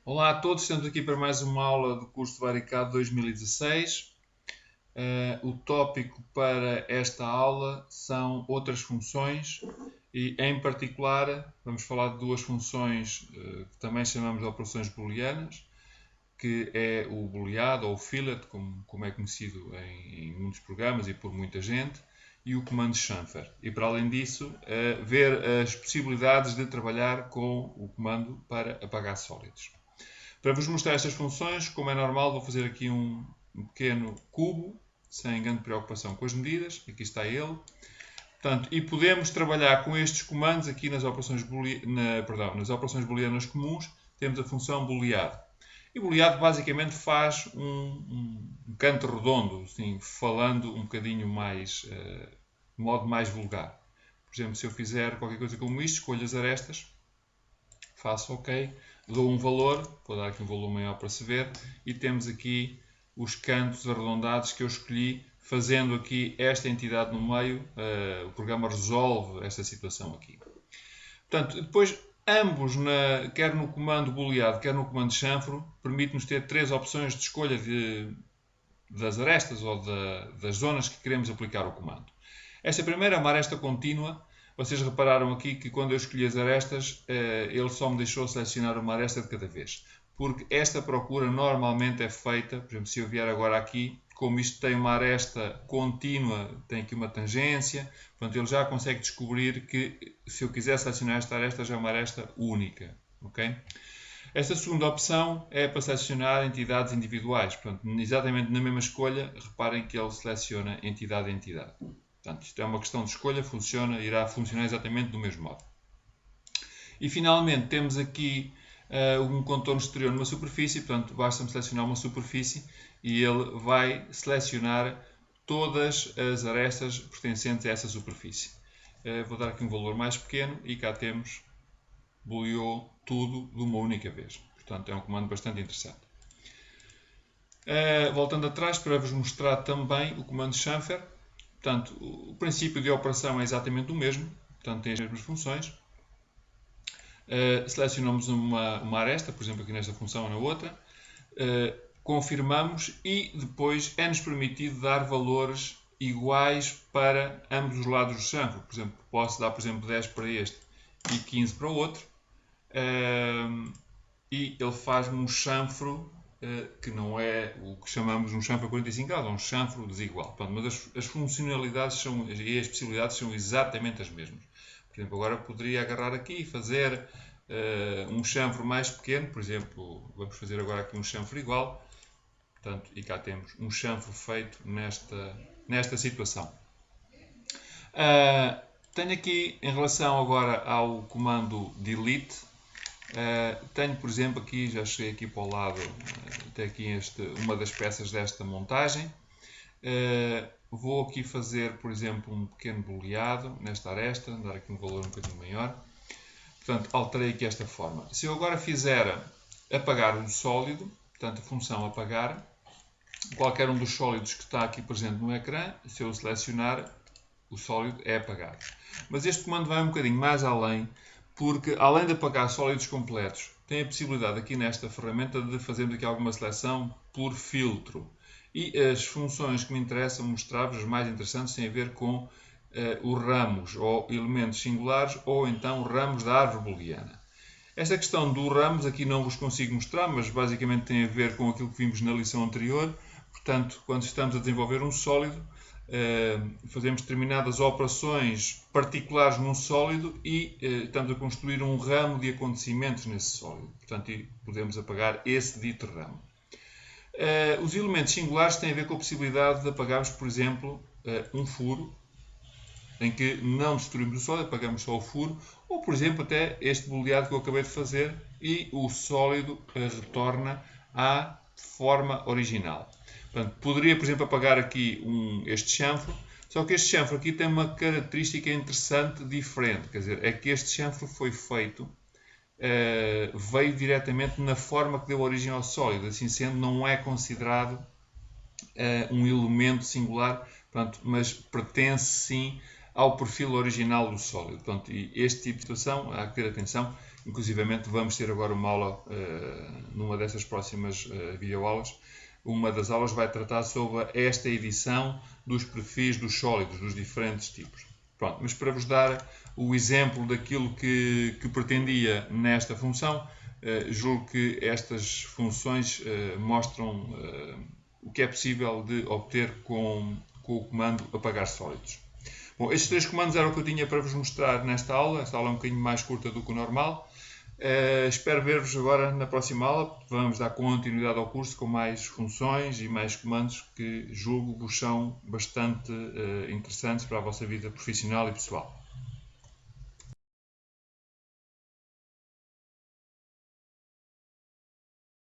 Olá a todos, estamos aqui para mais uma aula do curso de Varicado 2016. O tópico para esta aula são outras funções e, em particular, vamos falar de duas funções que também chamamos de operações booleanas, que é o booleado ou o fillet, como é conhecido em muitos programas e por muita gente, e o comando chamfer. E, para além disso, ver as possibilidades de trabalhar com o comando para apagar sólidos. Para vos mostrar estas funções, como é normal, vou fazer aqui um pequeno cubo, sem grande preocupação com as medidas. Aqui está ele. Portanto, e podemos trabalhar com estes comandos aqui nas operações booleanas comuns. Temos a função booleado. E booleado basicamente faz um canto redondo, assim, falando um bocadinho mais, de modo mais vulgar. Por exemplo, se eu fizer qualquer coisa como isto, escolho as arestas, faço OK, dou um valor, vou dar aqui um valor maior para se ver, e temos aqui os cantos arredondados que eu escolhi, fazendo aqui esta entidade no meio. O programa resolve esta situação aqui. Portanto, depois, ambos, quer no comando booleado, quer no comando chanfro, permite-nos ter três opções de escolha das arestas ou das zonas que queremos aplicar o comando. Esta primeira é uma aresta contínua. Vocês repararam aqui que quando eu escolhi as arestas, ele só me deixou selecionar uma aresta de cada vez. Porque esta procura normalmente é feita, por exemplo, se eu vier agora aqui, como isto tem uma aresta contínua, tem aqui uma tangência, portanto ele já consegue descobrir que se eu quiser selecionar esta aresta, já é uma aresta única. Okay? Esta segunda opção é para selecionar entidades individuais. Portanto, exatamente na mesma escolha, reparem que ele seleciona entidade a entidade. Portanto, isto é uma questão de escolha, irá funcionar exatamente do mesmo modo. E finalmente temos aqui um contorno exterior numa superfície, portanto basta-me selecionar uma superfície e ele vai selecionar todas as arestas pertencentes a essa superfície. Vou dar aqui um valor mais pequeno e cá temos, booleou tudo de uma única vez. Portanto é um comando bastante interessante. Voltando atrás para vos mostrar também o comando chamfer. Portanto, o princípio de operação é exatamente o mesmo, portanto tem as mesmas funções. Selecionamos uma aresta, por exemplo aqui nesta função ou na outra, confirmamos e depois é-nos permitido dar valores iguais para ambos os lados do chanfro. Por exemplo, posso dar, por exemplo, 10 para este e 15 para o outro, e ele faz-me um chanfro que não é o que chamamos um chanfro a 45 graus, é um chanfro desigual. Pronto, mas as funcionalidades e as possibilidades são exatamente as mesmas. Por exemplo, agora poderia agarrar aqui e fazer um chanfro mais pequeno, por exemplo, vamos fazer agora aqui um chanfro igual. Portanto, e cá temos um chanfro feito nesta situação. Tenho aqui, em relação agora ao comando delete, tenho, por exemplo, aqui, já cheguei aqui para o lado, até aqui uma das peças desta montagem. Vou aqui fazer, por exemplo, um pequeno booleado nesta aresta, dar aqui um valor um bocadinho maior. Portanto, alterei aqui esta forma. Se eu agora fizer apagar um sólido, portanto, a função apagar, qualquer um dos sólidos que está aqui presente no ecrã, se eu selecionar, o sólido é apagado. Mas este comando vai um bocadinho mais além, porque além de apagar sólidos completos, tem a possibilidade aqui nesta ferramenta de fazermos aqui alguma seleção por filtro. E as funções que me interessam mostrar-vos, as mais interessantes, têm a ver com os ramos ou elementos singulares ou então ramos da árvore booleana. Esta questão dos ramos aqui não vos consigo mostrar, mas basicamente tem a ver com aquilo que vimos na lição anterior. Portanto, quando estamos a desenvolver um sólido, fazemos determinadas operações particulares num sólido e estamos a construir um ramo de acontecimentos nesse sólido. Portanto, podemos apagar esse dito ramo. Os elementos singulares têm a ver com a possibilidade de apagarmos, por exemplo, um furo, em que não destruímos o sólido, apagamos só o furo, ou, por exemplo, até este booleado que eu acabei de fazer e o sólido retorna à forma original. Portanto, poderia, por exemplo, apagar aqui este chanfro, só que este chanfro aqui tem uma característica interessante diferente, quer dizer, é que este chanfro foi feito, veio diretamente na forma que deu origem ao sólido, assim sendo, não é considerado um elemento singular, portanto, mas pertence sim ao perfil original do sólido. Portanto, e este tipo de situação há que ter atenção. Inclusivamente vamos ter agora uma aula, numa dessas próximas videoaulas, uma das aulas vai tratar sobre esta edição dos perfis dos sólidos, dos diferentes tipos. Pronto, mas para vos dar o exemplo daquilo que pretendia nesta função, julgo que estas funções mostram o que é possível de obter com o comando apagar sólidos. Bom, estes 3 comandos eram o que eu tinha para vos mostrar nesta aula. Esta aula é um bocadinho mais curta do que o normal. Espero ver-vos agora na próxima aula. Vamos dar continuidade ao curso com mais funções e mais comandos que julgo vos são bastante interessantes para a vossa vida profissional e pessoal.